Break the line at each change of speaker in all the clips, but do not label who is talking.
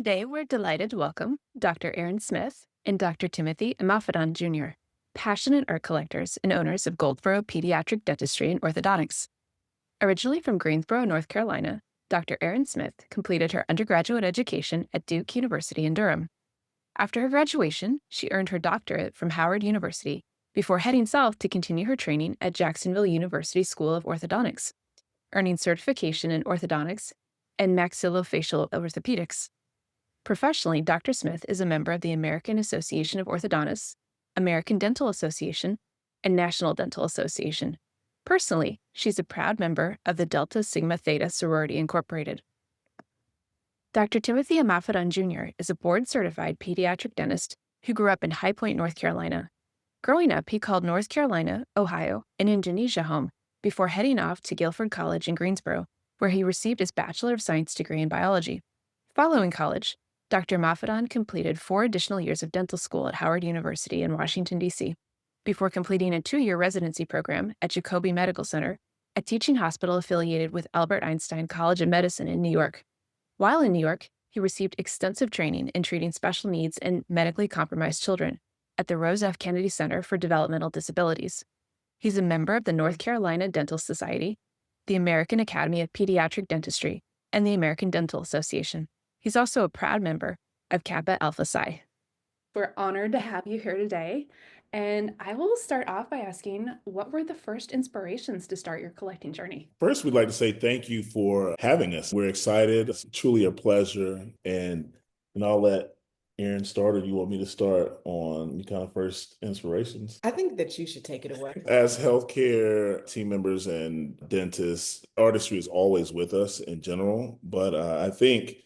Today, we're delighted to welcome Dr. Erin Smith and Dr. Timothy Imafidon Jr., passionate art collectors and owners of Goldsboro Pediatric Dentistry and Orthodontics. Originally from Greensboro, North Carolina, Dr. Erin Smith completed her undergraduate education at Duke University in Durham. After her graduation, she earned her doctorate from Howard University before heading south to continue her training at Jacksonville University School of Orthodontics, earning certification in orthodontics and maxillofacial orthopedics. Professionally, Dr. Smith is a member of the American Association of Orthodontists, American Dental Association, and National Dental Association. Personally, she's a proud member of the Delta Sigma Theta Sorority Incorporated. Dr. Timothy Imafidon Jr. is a board-certified pediatric dentist who grew up in High Point, North Carolina. Growing up, he called North Carolina, Ohio, and Indonesia home before heading off to Guilford College in Greensboro, where he received his Bachelor of Science degree in biology. Following college, Dr. Imafidon completed 4 additional years of dental school at Howard University in Washington, D.C., before completing a 2-year residency program at Jacobi Medical Center, a teaching hospital affiliated with Albert Einstein College of Medicine in New York. While in New York, he received extensive training in treating special needs and medically compromised children at the Rose F. Kennedy Center for Developmental Disabilities. He's a member of the North Carolina Dental Society, the American Academy of Pediatric Dentistry, and the American Dental Association. He's also a proud member of Kappa Alpha Psi. We're honored to have you here today, and I will start off by asking, what were the first inspirations to start your collecting journey?
First, we'd like to say thank you for having us. We're excited. It's truly a pleasure. And I'll let Erin start, or you want me to start on the kind of first inspirations?
I think that you should take it away.
As healthcare team members and dentists, artistry is always with us in general, but I think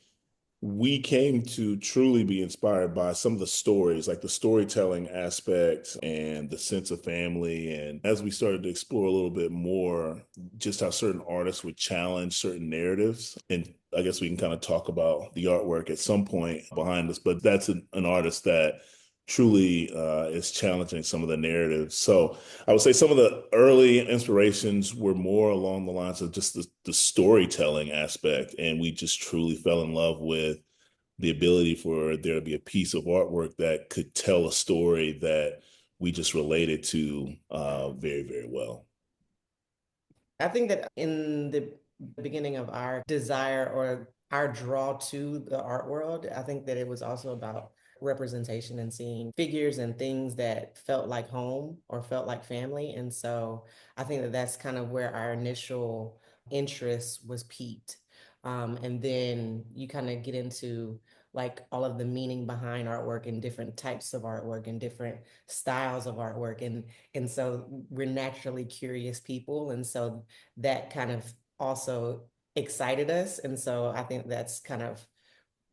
we came to truly be inspired by some of the stories, like the storytelling aspect and the sense of family. And as we started to explore a little bit more, just how certain artists would challenge certain narratives. And I guess we can kind of talk about the artwork at some point behind us, but that's an artist that truly is challenging some of the narratives. So I would say some of the early inspirations were more along the lines of just the storytelling aspect. And we just truly fell in love with the ability for there to be a piece of artwork that could tell a story that we just related to very, very well.
I think that in the beginning of our desire or our draw to the art world, I think that it was also about representation and seeing figures and things that felt like home or felt like family. And so I think that that's kind of where our initial interest was piqued. And then you kind of get into like all of the meaning behind artwork and different types of artwork and different styles of artwork. And so we're naturally curious people. And so that kind of also excited us. And so I think that's kind of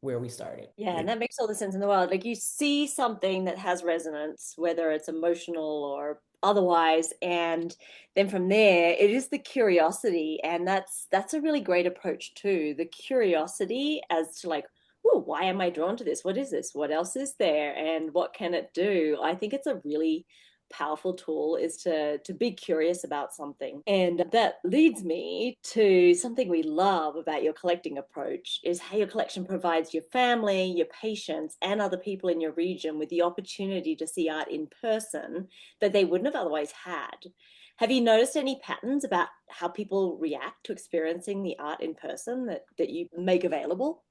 where we started.
Yeah, and that makes all the sense in the world. Like you see something that has resonance, whether it's emotional or otherwise, and then from there it is the curiosity, and that's a really great approach too. The curiosity as to like, oh, why am I drawn to this? What is this? What else is there? And what can it do? I think it's a really powerful tool is to be curious about something. And that leads me to something we love about your collecting approach is how your collection provides your family, your patients, and other people in your region with the opportunity to see art in person that they wouldn't have otherwise had. Have you noticed any patterns about how people react to experiencing the art in person that you make available?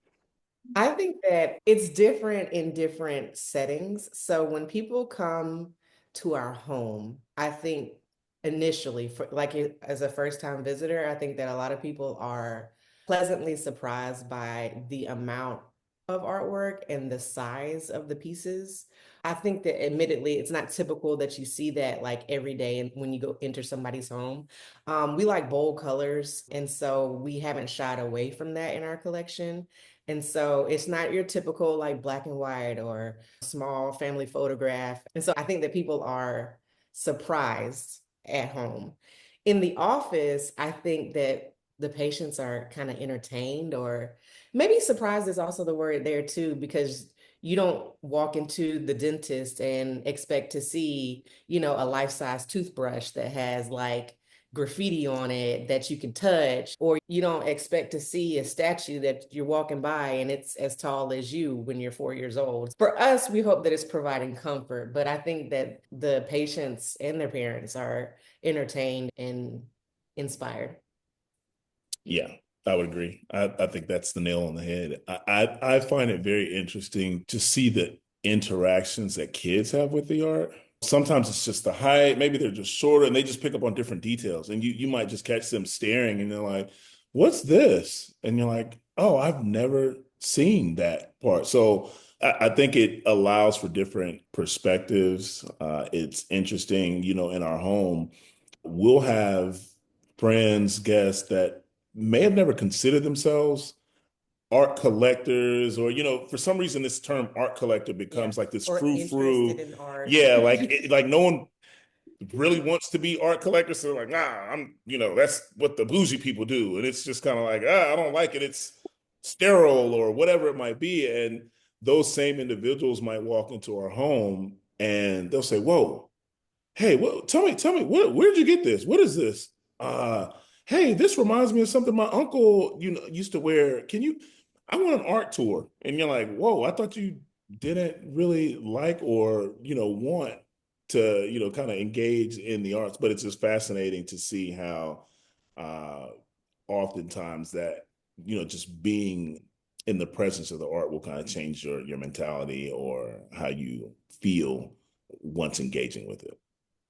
I think that it's different in different settings. So when people come to our home, I think initially, for like as a first-time visitor, I think that a lot of people are pleasantly surprised by the amount of artwork and the size of the pieces. I think that admittedly, it's not typical that you see that like every day and when you go enter somebody's home. We like bold colors, and so we haven't shied away from that in our collection. And so it's not your typical like black and white or small family photograph. And so I think that people are surprised at home. In the office, I think that the patients are kind of entertained, or maybe surprised is also the word there too, because you don't walk into the dentist and expect to see, a life-size toothbrush that has like graffiti on it that you can touch, or you don't expect to see a statue that you're walking by and it's as tall as you when you're 4 years old. For us, we hope that it's providing comfort, but I think that the patients and their parents are entertained and inspired.
Yeah, I would agree. I think that's the nail on the head. I find it very interesting to see the interactions that kids have with the art. Sometimes it's just the height, maybe they're just shorter and they just pick up on different details. And you might just catch them staring and they're like, what's this? And you're like, oh, I've never seen that part. So I think it allows for different perspectives. It's interesting, in our home, we'll have friends, guests that may have never considered themselves art collectors, or for some reason this term art collector becomes like this
Or
frou-frou.
interested in art.
Yeah, like no one really wants to be art collectors, so like, nah, that's what the bougie people do, and it's just kind of like, I don't like it, it's sterile or whatever it might be. And those same individuals might walk into our home and they'll say, whoa, hey, tell me, where'd you get this? What is this? Uh, hey, this reminds me of something my uncle, used to wear. I want an art tour. And you're like, whoa, I thought you didn't really like or, want to, kind of engage in the arts. But it's just fascinating to see how oftentimes that, just being in the presence of the art will kind of change your mentality or how you feel once engaging with it.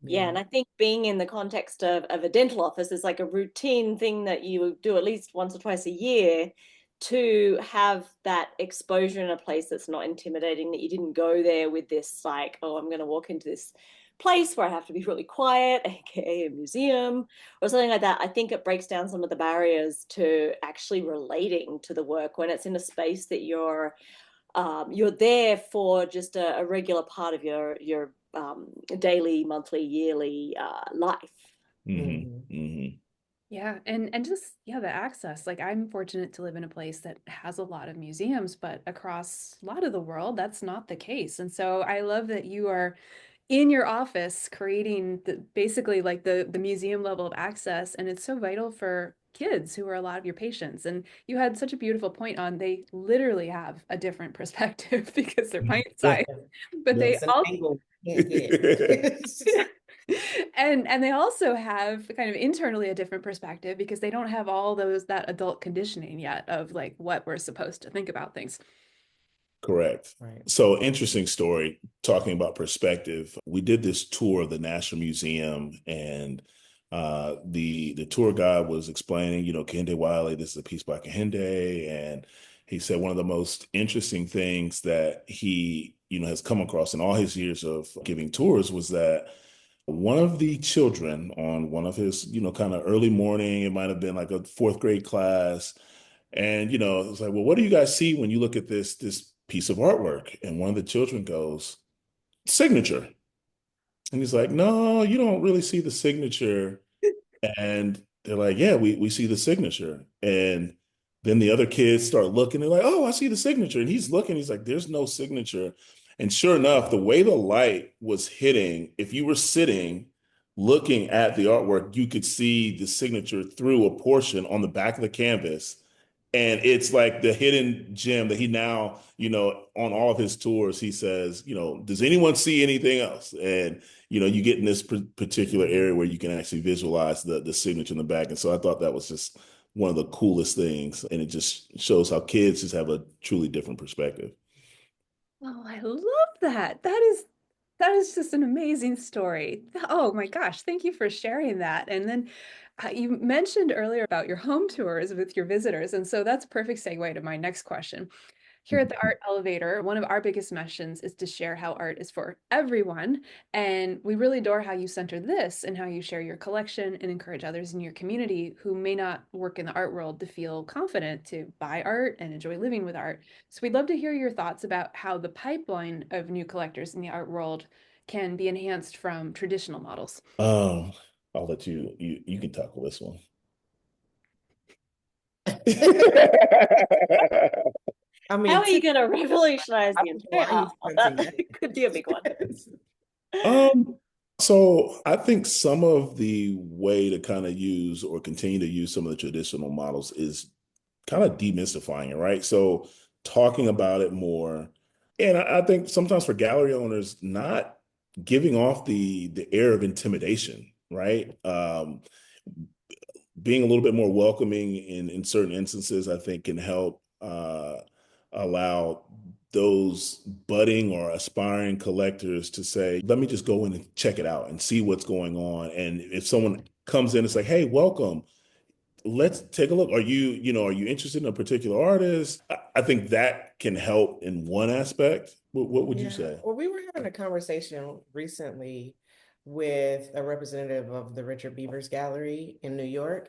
Yeah, and I think being in the context of a dental office is like a routine thing that you do at least once or twice a year, to have that exposure in a place that's not intimidating, that you didn't go there with this like, oh, I'm going to walk into this place where I have to be really quiet, aka a museum or something like that. I think it breaks down some of the barriers to actually relating to the work when it's in a space that you're there for just a regular part of your daily, monthly, yearly life.
Mm-hmm. Mm-hmm.
Yeah, and just the access. Like, I'm fortunate to live in a place that has a lot of museums, but across a lot of the world, that's not the case. And so I love that you are in your office creating basically like the museum level of access, and it's so vital for kids who are a lot of your patients. And you had such a beautiful point on, they literally have a different perspective because they're pint sized, but they also
can't get.
and they also have kind of internally a different perspective because they don't have all that adult conditioning yet of like what we're supposed to think about things.
Correct.
Right.
So interesting story talking about perspective. We did this tour of the National Museum, and the tour guide was explaining, Kehinde Wiley, this is a piece by Kehinde, and he said one of the most interesting things that he, has come across in all his years of giving tours was that one of the children on one of his, kind of early morning, it might have been like a fourth grade class. And, it was like, well, what do you guys see when you look at this piece of artwork? And one of the children goes, signature. And he's like, no, you don't really see the signature. And they're like, yeah, we see the signature. And then the other kids start looking, they're like, oh, I see the signature. And he's looking, he's like, there's no signature. And sure enough, the way the light was hitting, if you were sitting looking at the artwork, you could see the signature through a portion on the back of the canvas. And it's like the hidden gem that he now, on all of his tours, he says, does anyone see anything else? And, you get in this particular area where you can actually visualize the signature in the back. And so I thought that was just one of the coolest things. And it just shows how kids just have a truly different perspective.
Oh, I love that. That is just an amazing story. Oh my gosh, thank you for sharing that. And then you mentioned earlier about your home tours with your visitors, and so that's a perfect segue to my next question. Here at the Art Elevator, one of our biggest missions is to share how art is for everyone. And we really adore how you center this and how you share your collection and encourage others in your community who may not work in the art world to feel confident to buy art and enjoy living with art. So we'd love to hear your thoughts about how the pipeline of new collectors in the art world can be enhanced from traditional models.
I'll let you can tackle this one.
I mean,
how are you going to revolutionize the entire
it
it could be a big one.
So I think some of the way to kind of use or continue to use some of the traditional models is kind of demystifying it, right? So talking about it more. And I think sometimes for gallery owners, not giving off the air of intimidation, right? Being a little bit more welcoming in certain instances, I think can help allow those budding or aspiring collectors to say, let me just go in and check it out and see what's going on. And if someone comes in, it's like, hey, welcome, let's take a look. Are you interested in a particular artist? I think that can help in one aspect. What would you say?
Well, we were having a conversation recently with a representative of the Richard Beavers Gallery in New York.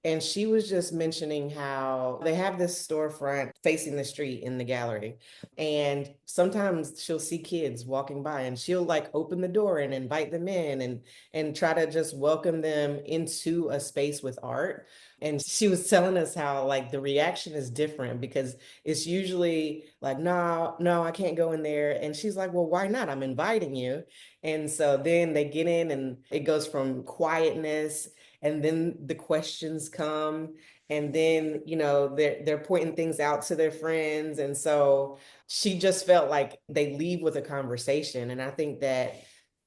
And she was just mentioning how they have this storefront facing the street in the gallery. And sometimes she'll see kids walking by and she'll like open the door and invite them in and try to just welcome them into a space with art. And she was telling us how like the reaction is different because it's usually like, no, no, I can't go in there. And she's like, well, why not? I'm inviting you. And so then they get in and it goes from quietness and then the questions come and then they're pointing things out to their friends. And so she just felt like they leave with a conversation. And I think that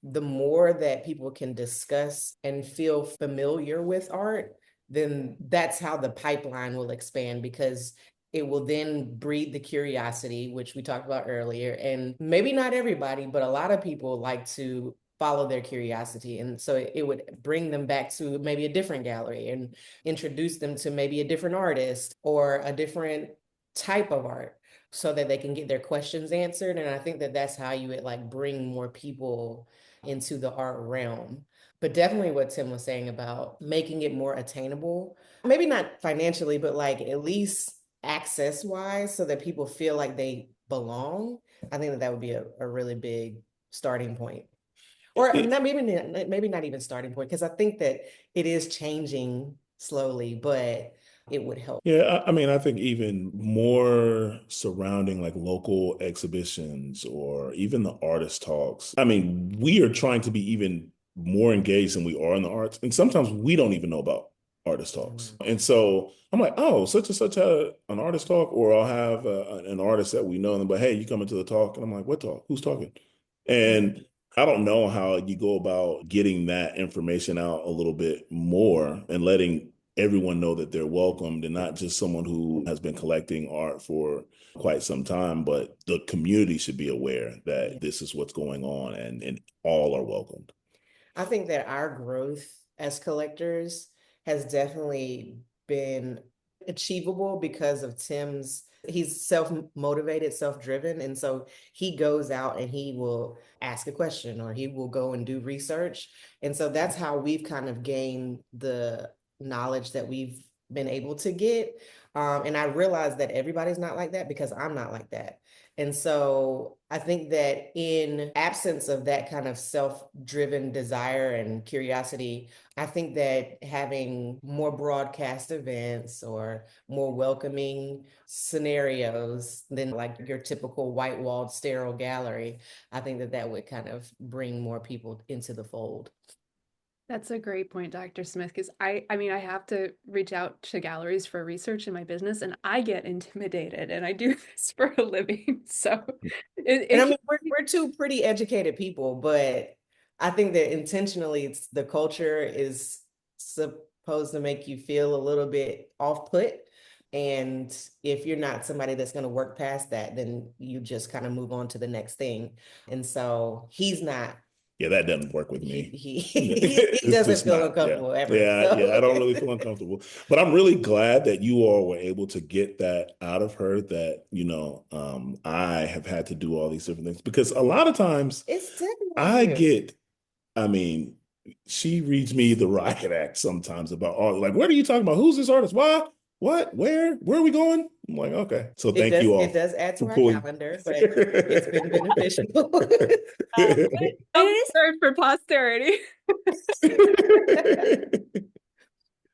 the more that people can discuss and feel familiar with art, then that's how the pipeline will expand because it will then breed the curiosity, which we talked about earlier. And maybe not everybody, but a lot of people like to follow their curiosity. And so it would bring them back to maybe a different gallery and introduce them to maybe a different artist or a different type of art so that they can get their questions answered. And I think that that's how you would like bring more people into the art realm. But definitely what Tim was saying about making it more attainable, maybe not financially, but like at least access wise, so that people feel like they belong. I think that that would be a really big starting point. Or not, maybe not even starting point, because I think that it is changing slowly, but it would help.
Yeah, I mean, I think even more surrounding like local exhibitions or even the artist talks. I mean, we are trying to be even more engaged than we are in the arts. And sometimes we don't even know about artist talks. And so I'm like, oh, such and such had an artist talk, or I'll have an artist that we know, and but hey, you coming to the talk? And I'm like, what talk? Who's talking? And I don't know how you go about getting that information out a little bit more and letting everyone know that they're welcomed and not just someone who has been collecting art for quite some time, but the community should be aware that this is what's going on and all are welcomed.
I think that our growth as collectors has definitely been achievable because of Tim's, he's self-motivated, self-driven. And so he goes out and he will ask a question or he will go and do research. And so that's how we've kind of gained the knowledge that we've been able to get. And I realize that everybody's not like that because I'm not like that. And so I think that in absence of that kind of self-driven desire and curiosity, I think that having more broadcast events or more welcoming scenarios than like your typical white-walled sterile gallery, I think that that would kind of bring more people into the fold.
That's a great point, Dr. Smith, because I mean, I have to reach out to galleries for research in my business and I get intimidated and I do this for a living. So
And I
it
mean, we're two pretty educated people, but I think that intentionally it's the culture is supposed to make you feel a little bit off put. And if you're not somebody that's going to work past that, then you just kind of move on to the next thing. And so he's not,
Yeah, that doesn't work with
he
me.
he, he
It's
doesn't
just
feel
not. Yeah.
uncomfortable ever.
Yeah.
So.
Yeah. I don't really feel uncomfortable. But I'm really glad that you all were able to get that out of her that, I have had to do all these different things because a lot of times
It's definitely
I
you.
get, I mean, she reads me the riot act sometimes about all like, what are you talking about? Who's this artist? Why? What? Where are we going? I'm like, okay. So thank you
It
all
does add
for
to our
pulling.
calendar, but it's been beneficial.
It is
for posterity.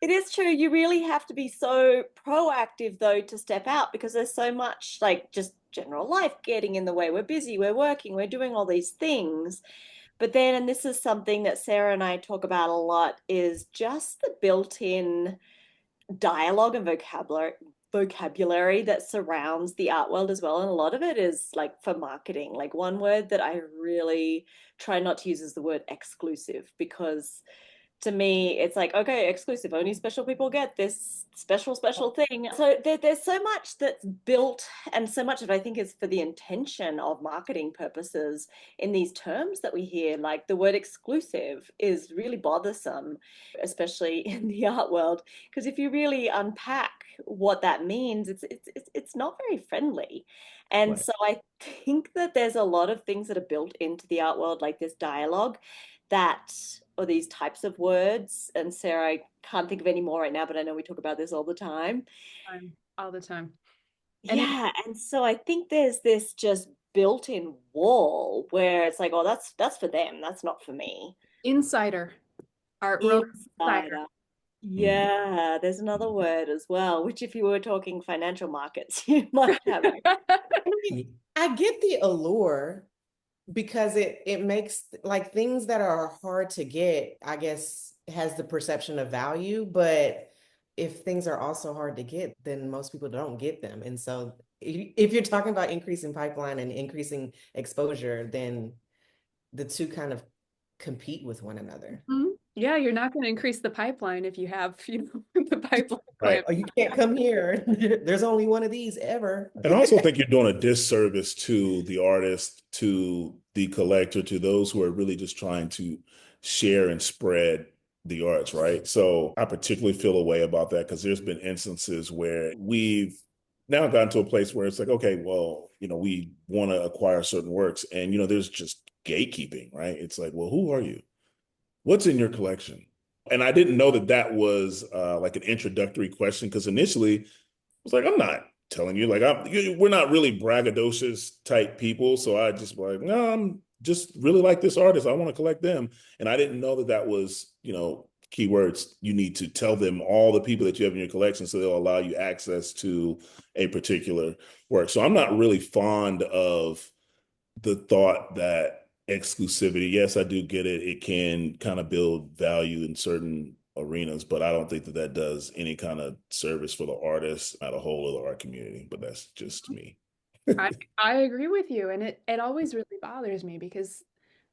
It is true. You really have to be so proactive, though, to step out because there's so much like just general life getting in the way. We're busy, we're working, we're doing all these things. But then, and this is something that Sarah and I talk about a lot, is just the built-in dialogue and vocabulary that surrounds the art world as well. And a lot of it is like for marketing. Like one word that I really try not to use is the word exclusive, because to me it's like, okay, exclusive, only special people get this special thing. So there's so much that's built, and so much of it I think is for the intention of marketing purposes in these terms that we hear. Like the word exclusive is really bothersome, especially in the art world, because if you really unpack what that means, it's not very friendly. And
Right.
so I think that there's a lot of things that are built into the art world, like this dialogue that, or these types of words. And Sarah, I can't think of any more right now, but I know we talk about this all the time.
All the time. And
Yeah, and so I think there's this just built-in wall where it's like, oh, that's for them, that's not for me.
insider, art world insider.
Insider. Yeah, there's another word as well, which if you were talking financial markets, you might have.
I mean, I get the allure because it makes like things that are hard to get, I guess, has the perception of value. But if things are also hard to get, then most people don't get them. And so if you're talking about increasing pipeline and increasing exposure, then the two kind of compete with one another.
Yeah, you're not going to increase the pipeline if you have, the pipeline
Right.
Oh, you can't come here. There's only one of these ever.
And I also think you're doing a disservice to the artist, to the collector, to those who are really just trying to share and spread the arts, right? So I particularly feel a way about that because there's been instances where we've now gotten to a place where it's like, okay, well, we want to acquire certain works, and there's just gatekeeping, right? It's like, well, who are you? What's in your collection? And I didn't know that that was like an introductory question, because initially I was like, I'm not telling you, like, we're not really braggadocious type people. So I just like, no, I'm just really like this artist. I want to collect them. And I didn't know that that was, keywords. You need to tell them all the people that you have in your collection so they'll allow you access to a particular work. So I'm not really fond of the thought that exclusivity, yes, I do get it. It can kind of build value in certain arenas, but I don't think that that does any kind of service for the artist at a whole of the art community. But that's just me.
I agree with you. And it always really bothers me because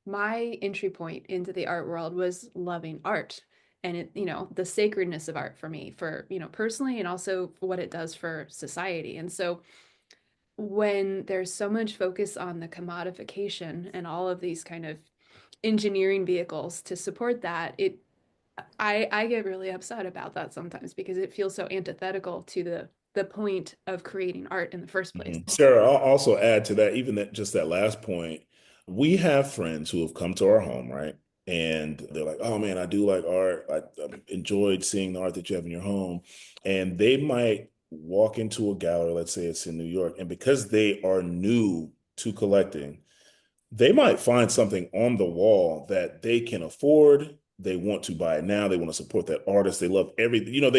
my entry point into the art world was loving art and the sacredness of art for me, for, personally, and also what it does for society. And so when there's so much focus on the commodification and all of these kind of engineering vehicles to support that, I get really upset about that sometimes because it feels so antithetical to the point of creating art in the first place.
Sarah, I'll also add to that, even that just that last point, we have friends who have come to our home, right? And they're like, oh man, I do like art. I enjoyed seeing the art that you have in your home. And they might walk into a gallery, let's say it's in New York, and because they are new to collecting, they might find something on the wall that they can afford. They want to buy it now. They want to support that artist. They love everything.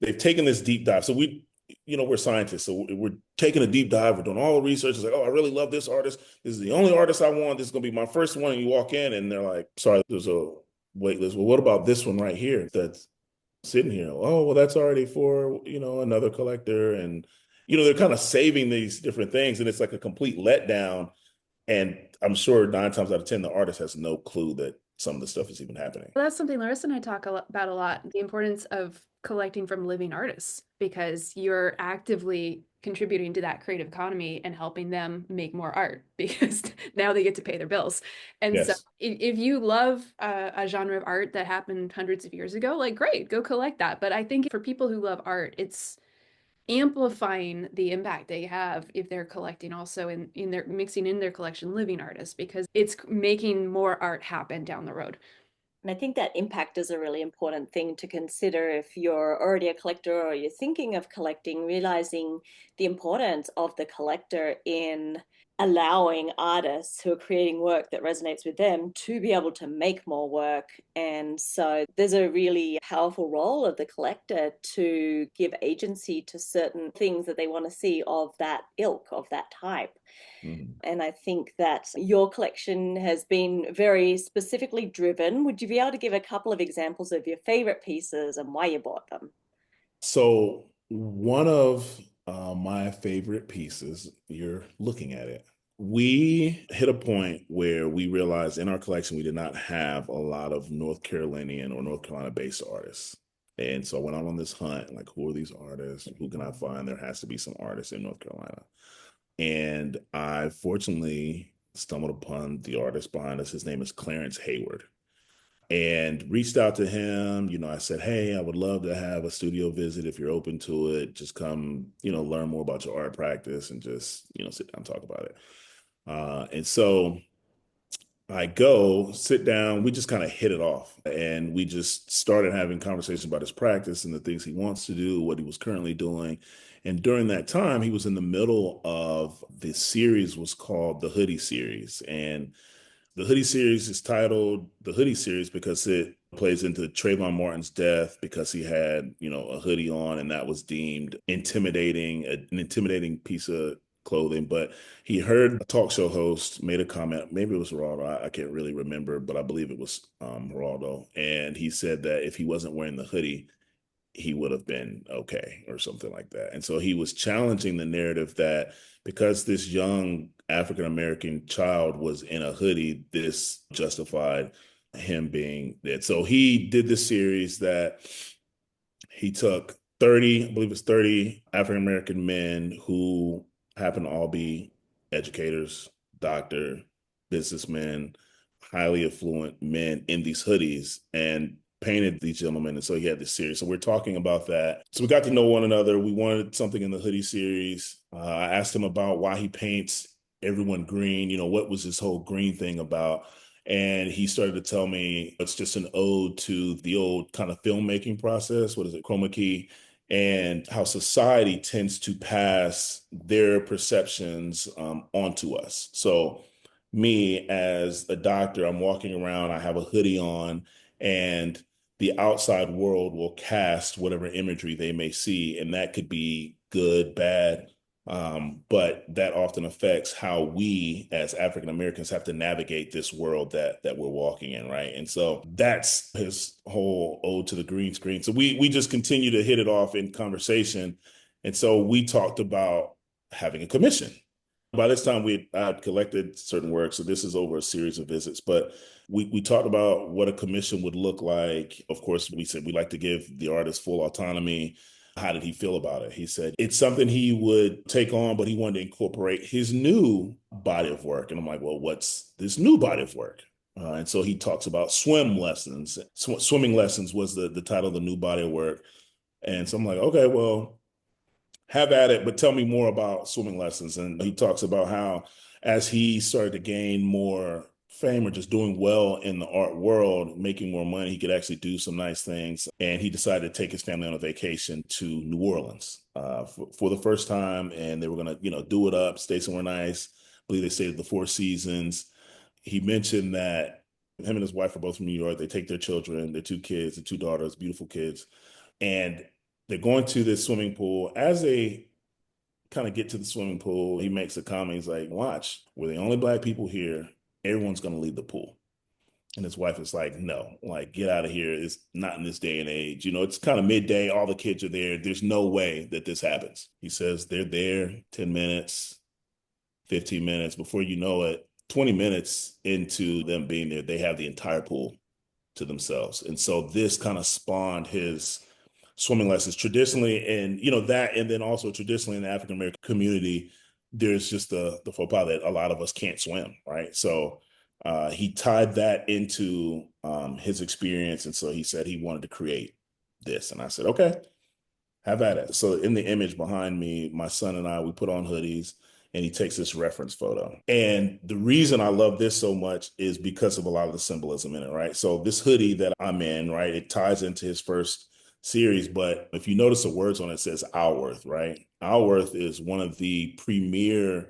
They've taken this deep dive. So we're scientists, so we're taking a deep dive. We're doing all the research. It's like, oh, I really love this artist. This is the only artist I want. This is going to be my first one. And you walk in, and they're like, sorry, there's a wait list. Well, what about this one right here that's sitting here? Oh, well, that's already for another collector, and they're kind of saving these different things, and it's like a complete letdown. And I'm sure 9 times out of 10, the artist has no clue that some of the stuff is even happening.
Well, that's something Larissa and I talk about a lot, the importance of collecting from living artists, because you're actively contributing to that creative economy and helping them make more art because now they get to pay their bills. And so
Yes.
if you love a genre of art that happened hundreds of years ago, like great, go collect that. But I think for people who love art, it's amplifying the impact they have if they're collecting also in their mixing in their collection living artists, because it's making more art happen down the road.
And I think that impact is a really important thing to consider if you're already a collector or you're thinking of collecting, realizing the importance of the collector in allowing artists who are creating work that resonates with them to be able to make more work. And so there's a really powerful role of the collector to give agency to certain things that they want to see of that ilk, of that type.
Mm-hmm.
And I think that your collection has been very specifically driven. Would you be able to give a couple of examples of your favorite pieces and why you bought them?
So one of my favorite pieces, you're looking at it. We hit a point where we realized in our collection we did not have a lot of North Carolinian or North Carolina-based artists. And so I went out on this hunt, like, who are these artists? Who can I find? There has to be some artists in North Carolina. And I fortunately stumbled upon the artist behind us. His name is Clarence Hayward. And reached out to him. I said, hey, I would love to have a studio visit if you're open to it. Just come, learn more about your art practice and just, sit down and talk about it. And so I go sit down. We just kind of hit it off, and we just started having conversations about his practice and the things he wants to do, what he was currently doing. And during that time, he was in the middle of the series was called the Hoodie series. And the Hoodie series is titled the Hoodie series because it plays into Trayvon Martin's death because he had, a hoodie on, and that was deemed intimidating, an intimidating piece of clothing. But he heard a talk show host made a comment, maybe it was Geraldo, I can't really remember, but I believe it was Geraldo. And he said that if he wasn't wearing the hoodie, he would have been okay or something like that. And so he was challenging the narrative that because this young African-American child was in a hoodie, this justified him being dead. So he did this series that he took 30, I believe it's 30 African-American men who happen to all be educators, doctor, businessmen, highly affluent men in these hoodies, and painted these gentlemen. And so he had this series. So we're talking about that. So we got to know one another. We wanted something in the hoodie series. I asked him about why he paints everyone green. What was this whole green thing about? And he started to tell me it's just an ode to the old kind of filmmaking process. What is it? Chroma key. And how society tends to pass their perceptions onto us. So me as a doctor, I'm walking around, I have a hoodie on, and the outside world will cast whatever imagery they may see, and that could be good, bad, but that often affects how we as African Americans have to navigate this world that we're walking in, right? And so that's his whole ode to the green screen. So we just continue to hit it off in conversation, and so we talked about having a commission. By this time, I'd collected certain work, so this is over a series of visits, but we talked about what a commission would look like. Of course, we said we'd like to give the artist full autonomy. How did he feel about it? He said it's something he would take on, but he wanted to incorporate his new body of work. And I'm like, well, what's this new body of work? And so he talks about swim lessons. Swimming lessons was the title of the new body of work. And so I'm like, okay, well, have at it, but tell me more about swimming lessons. And he talks about how as he started to gain more fame or just doing well in the art world, making more money, he could actually do some nice things. And he decided to take his family on a vacation to New Orleans for the first time. And they were going to, do it up, stay somewhere nice. I believe they stayed at the Four Seasons. He mentioned that him and his wife are both from New York. They take their children, their two kids, their two daughters, beautiful kids. And they're going to this swimming pool. As they kind of get to the swimming pool, he makes a comment. He's like, watch, we're the only Black people here. Everyone's going to leave the pool. And his wife is like, no, like, get out of here. It's not in this day and age. It's kind of midday. All the kids are there. There's no way that this happens. He says they're there 10 minutes, 15 minutes. Before you know it, 20 minutes into them being there, they have the entire pool to themselves. And so this kind of spawned his swimming lessons traditionally, and that, and then also traditionally in the African American community, there's just the faux pas that a lot of us can't swim, right? So he tied that into his experience, and so he said he wanted to create this, and I said, okay, have at it. So in the image behind me, my son and I, we put on hoodies, and he takes this reference photo. And the reason I love this so much is because of a lot of the symbolism in it, right? So this hoodie that I'm in, right, it ties into his first series, but if you notice the words on it, it says Our Worth, right? Our Worth is one of the premier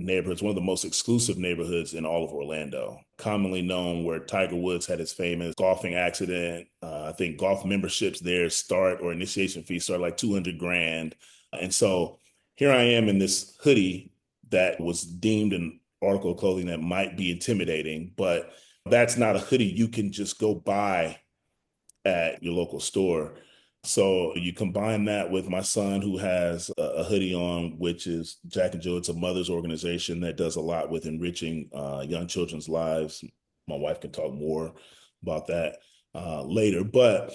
neighborhoods, one of the most exclusive neighborhoods in all of Orlando, commonly known where Tiger Woods had his famous golfing accident. I think golf memberships there start, or initiation fees start like 200 grand. And so here I am in this hoodie that was deemed an article of clothing that might be intimidating, but that's not a hoodie you can just go buy at your local store. So you combine that with my son, who has a hoodie on, which is Jack and Jill. It's a mother's organization that does a lot with enriching young children's lives. My wife can talk more about that later. But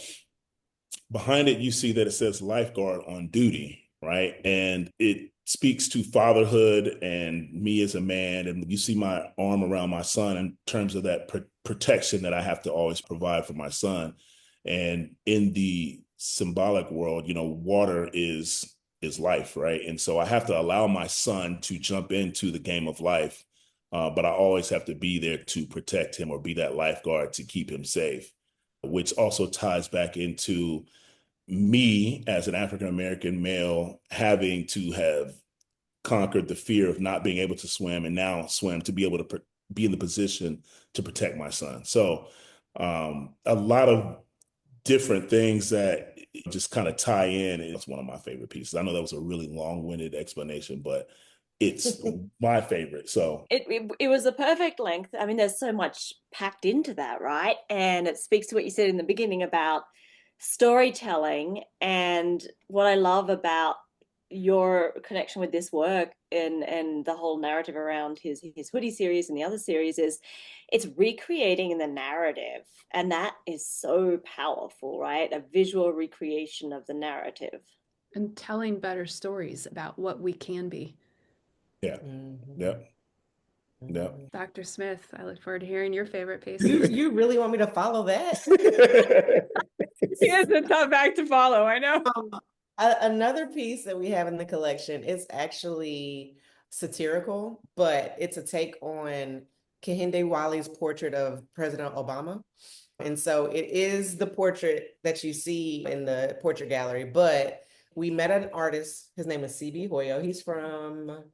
behind it, you see that it says lifeguard on duty, right? And it speaks to fatherhood and me as a man. And you see my arm around my son in terms of that protection that I have to always provide for my son. And in the symbolic world, water is life, right? And so I have to allow my son to jump into the game of life, but I always have to be there to protect him or be that lifeguard to keep him safe, which also ties back into me as an African-American male having to have conquered the fear of not being able to swim and now swim to be able to be in the position to protect my son. So a lot of different things that just kind of tie in. It's one of my favorite pieces. I know that was a really long-winded explanation, but it's my favorite. So
it was a perfect length. I mean, there's so much packed into that, right? And it speaks to what you said in the beginning about storytelling. And what I love about your connection with this work and the whole narrative around his hoodie series and the other series is it's recreating the narrative, and that is so powerful, right? A visual recreation of the narrative
and telling better stories about what we can be.
yeah. Yep. Yep.
Dr. Smith, I look forward to hearing your favorite piece.
You really want me to follow that?
It's a tough act to follow, I know.
Another piece that we have in the collection is actually satirical, but it's a take on Kehinde Wiley's portrait of President Obama. And so it is the portrait that you see in the portrait gallery, but we met an artist. His name is C.B. Hoyo. He's from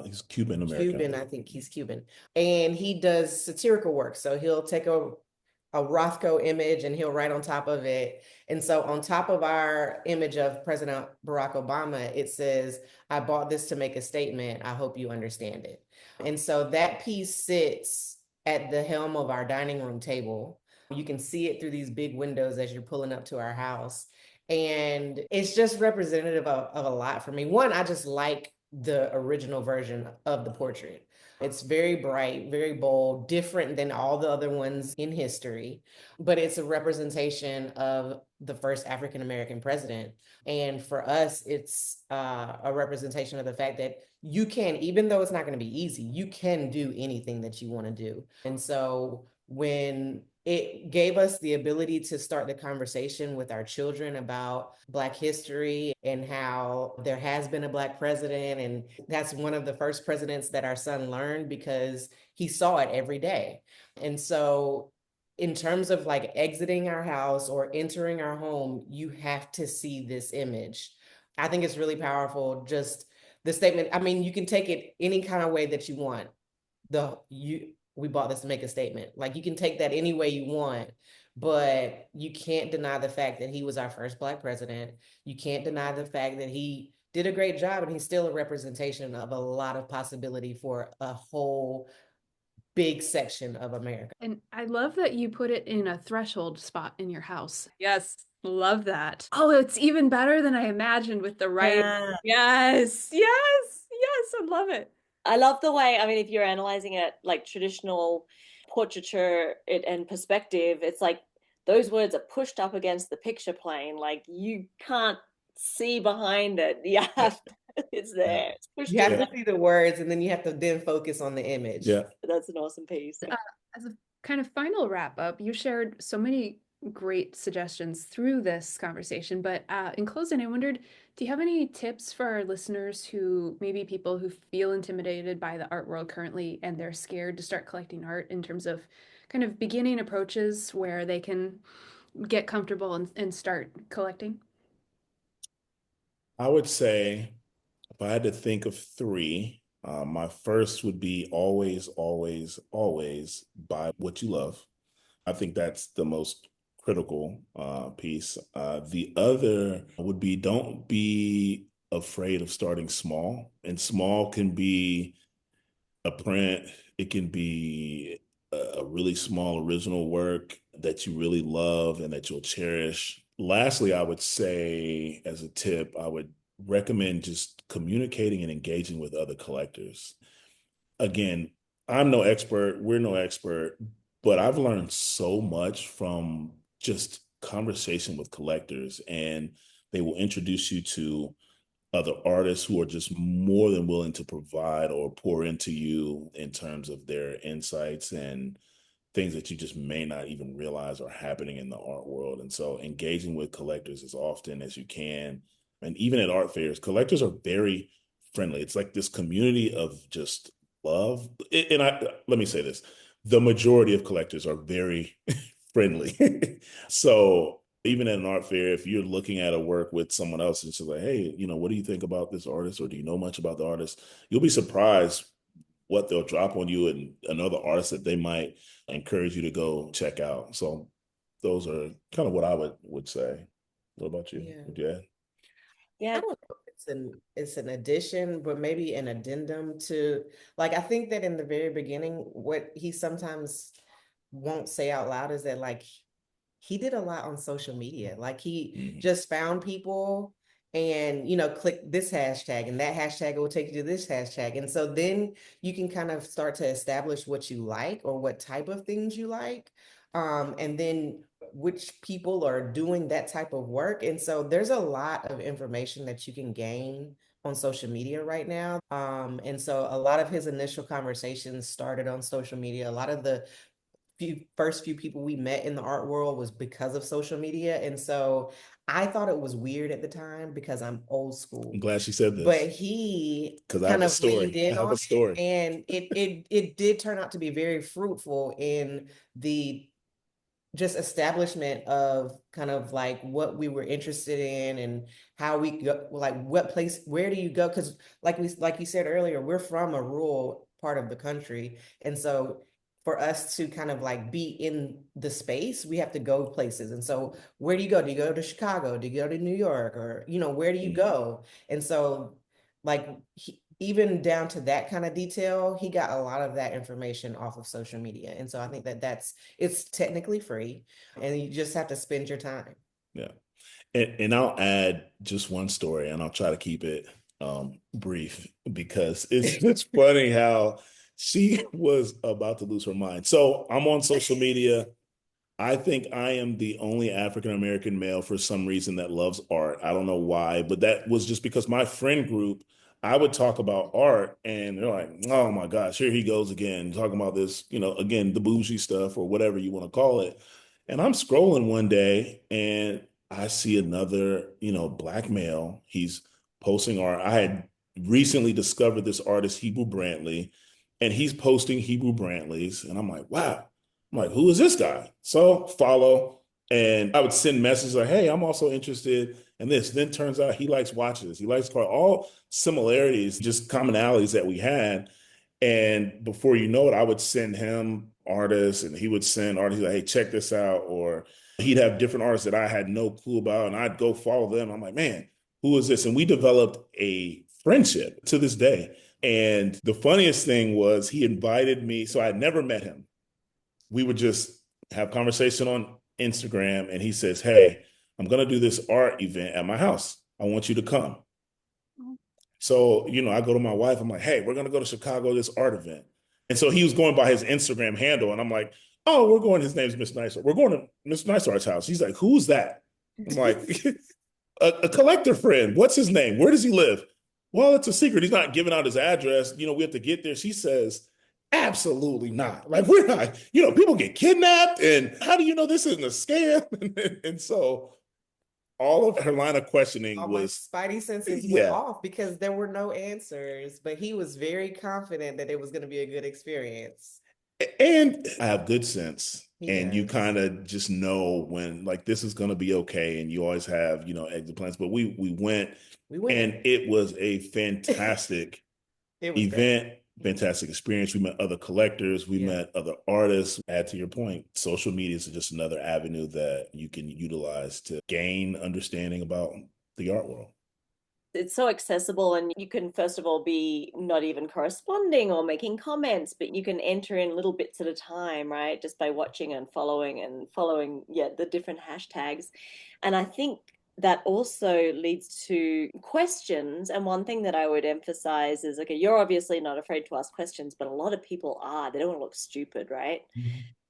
he's Cuban American.
Cuban, I think he's Cuban. And he does satirical work. So he'll take a Rothko image and he'll write on top of it. And so on top of our image of President Barack Obama, it says, "I bought this to make a statement. I hope you understand it." And so that piece sits at the helm of our dining room table. You can see it through these big windows as you're pulling up to our house. And it's just representative of a lot for me. One, I just like the original version of the portrait. It's very bright, very bold, different than all the other ones in history, but it's a representation of the first African-American president. And for us, it's a representation of the fact that you can, even though it's not going to be easy, you can do anything that you want to do. And so when it gave us the ability to start the conversation with our children about Black history and how there has been a Black president. And that's one of the first presidents that our son learned because he saw it every day. And so in terms of like exiting our house or entering our home, you have to see this image. I think it's really powerful. Just the statement. I mean, you can take it any kind of way that you want. We bought this to make a statement. Like you can take that any way you want, but you can't deny the fact that he was our first Black president. You can't deny the fact that he did a great job and he's still a representation of a lot of possibility for a whole big section of America.
And I love that you put it in a threshold spot in your house. Yes, love that. Oh, it's even better than I imagined with the right. Yes, I love it.
I love the way, I mean, if you're analyzing it like traditional portraiture and perspective, it's like those words are pushed up against the picture plane. Like you can't see behind it. It's there. It's pushed
You have to see the words and then you have to then focus on the image.
Yeah.
That's an awesome piece.
As a kind of final wrap up, you shared so many great suggestions through this conversation, but in closing, I wondered, do you have any tips for our listeners who maybe people who feel intimidated by the art world currently and they're scared to start collecting art in terms of kind of beginning approaches where they can get comfortable and start collecting?
I would say if I had to think of three, My first would be always, always, always buy what you love. I think that's the most critical piece. The other would be don't be afraid of starting small. And small can be a print, it can be a really small original work that you really love and that you'll cherish. Lastly, I would say, as a tip, I would recommend just communicating and engaging with other collectors. Again, I'm no expert, we're no expert, but I've learned so much from just conversation with collectors, and they will introduce you to other artists who are just more than willing to provide or pour into you in terms of their insights and things that you just may not even realize are happening in the art world. And so engaging with collectors as often as you can. And even at art fairs, collectors are very friendly. It's like this community of just love. And let me say this, the majority of collectors are very friendly. So even at an art fair, if you're looking at a work with someone else, it's just like, hey, what do you think about this artist? Or do you know much about the artist? You'll be surprised what they'll drop on you and another artist that they might encourage you to go check out. So those are kind of what I would say. What about you?
Yeah.
Would you add?
Yeah.
I don't know if it's an addition, but maybe an addendum to, like, I think that in the very beginning, what he sometimes won't say out loud is that, like, he did a lot on social media. Like, he just found people and, click this hashtag and that hashtag will take you to this hashtag. And so then you can kind of start to establish what you like or what type of things you like. And then which people are doing that type of work. And so there's a lot of information that you can gain on social media right now. And so a lot of his initial conversations started on social media. A lot of the first few people we met in the art world was because of social media. And so I thought it was weird at the time because I'm old school.
I'm glad she said this.
But he
because I
kind
have a
of leaned
story. I
in
have
on
a story.
it, and it did turn out to be very fruitful in the just establishment of kind of like what we were interested in and how we go, like where do you go? Because like you said earlier, we're from a rural part of the country, and so for us to kind of like be in the space, we have to go places. And so where do you go? Do you go to Chicago? Do you go to New York? Or where do you go? And so like even down to that kind of detail, he got a lot of that information off of social media. And so I think that it's technically free and you just have to spend your time.
Yeah. And I'll add just one story and I'll try to keep it brief because it's funny how she was about to lose her mind. So I'm on social media. I think I am the only African American male for some reason that loves art. I don't know why, but that was just because my friend group, I would talk about art and they're like, oh my gosh, here he goes again, talking about this, again, the bougie stuff or whatever you want to call it. And I'm scrolling one day and I see another, black male. He's posting art. I had recently discovered this artist, Hebrew Brantley, and he's posting Hebrew Brantleys. And I'm like, wow. I'm like, who is this guy? So follow. And I would send messages like, hey, I'm also interested in this. Then turns out he likes watches. He likes cars, all similarities, just commonalities that we had. And before you know it, I would send him artists and he would send artists like, hey, check this out. Or he'd have different artists that I had no clue about. And I'd go follow them. I'm like, man, who is this? And we developed a friendship to this day. And the funniest thing was he invited me. So I had never met him. We would just have conversation on Instagram and he says, hey, I'm going to do this art event at my house. I want you to come. So, I go to my wife. I'm like, hey, we're going to go to Chicago, this art event. And so he was going by his Instagram handle. And I'm like, oh, we're going, his name's Miss Nicer. We're going to Miss Nicer's house. He's like, who's that? I'm like, a collector friend. What's his name? Where does he live? Well, it's a secret. He's not giving out his address. We have to get there. She says, absolutely not. Like, we're not, people get kidnapped. And how do you know this isn't a scam? And so all of her line of questioning
All
was
my spidey senses went off because there were no answers, but he was very confident that it was going to be a good experience.
And I have good sense.
He
You
does.
kind of just know when like this is going to be okay. And you always have, exit plans. But we went
We went.
and it was a fantastic
It was great.
event, fantastic experience. We met other collectors, we met other artists. Add to your point, social media is just another avenue that you can utilize to gain understanding about the art world.
It's so accessible, and you can first of all be not even corresponding or making comments, but you can enter in little bits at a time, right? Just by watching and following, the different hashtags. And I think that also leads to questions. And one thing that I would emphasize is, okay, you're obviously not afraid to ask questions, but a lot of people are. They don't want to look stupid, right?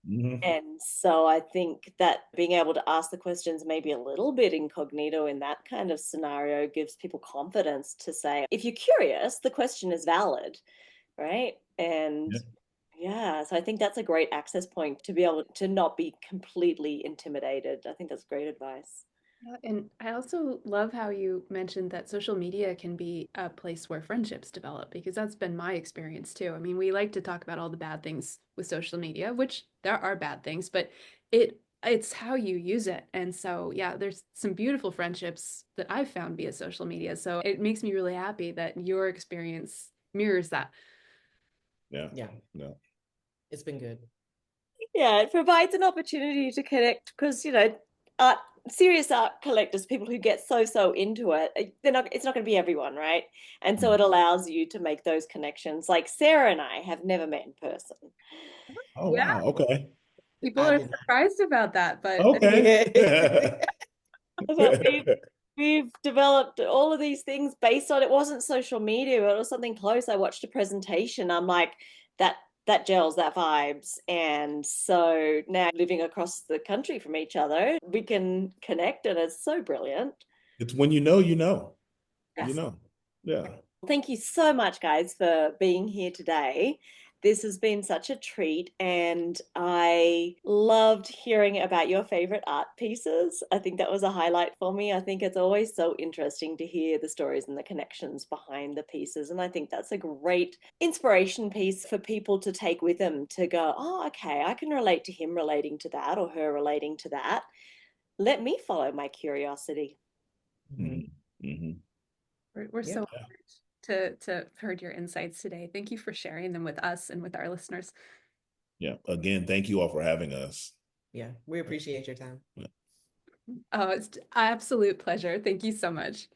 Mm-hmm.
And so I think that being able to ask the questions maybe a little bit incognito in that kind of scenario gives people confidence to say, if you're curious, the question is valid, right? And so I think that's a great access point to be able to not be completely intimidated. I think that's great advice.
Yeah, and I also love how you mentioned that social media can be a place where friendships develop, because that's been my experience too. I mean, we like to talk about all the bad things with social media, which there are bad things, but it's how you use it. And so, yeah, there's some beautiful friendships that I've found via social media. So it makes me really happy that your experience mirrors that.
Yeah.
It's been good.
Yeah, it provides an opportunity to connect because, art, serious art collectors, people who get so into it, it's not going to be everyone, right? And so it allows you to make those connections. Like Sarah and I have never met in person.
Oh,
Yeah,
wow. Okay.
people are surprised about that, but
Okay.
But we've developed all of these things based on, it wasn't social media, but it was something close. I watched a presentation. I'm like, that gels, that vibes. And so now living across the country from each other, we can connect, and it's so brilliant.
It's when you know, you know.
Yes.
You know. Yeah.
Thank you so much, guys, for being here today. This has been such a treat, and I loved hearing about your favorite art pieces. I think that was a highlight for me. I think it's always so interesting to hear the stories and the connections behind the pieces. And I think that's a great inspiration piece for people to take with them to go, oh, okay, I can relate to him relating to that or her relating to that. Let me follow my curiosity.
Mm-hmm. Mm-hmm.
we're so honored to have heard your insights today. Thank you for sharing them with us and with our listeners.
Yeah. Again, thank you all for having us.
Yeah, we appreciate your time.
Oh, it's an absolute pleasure. Thank you so much.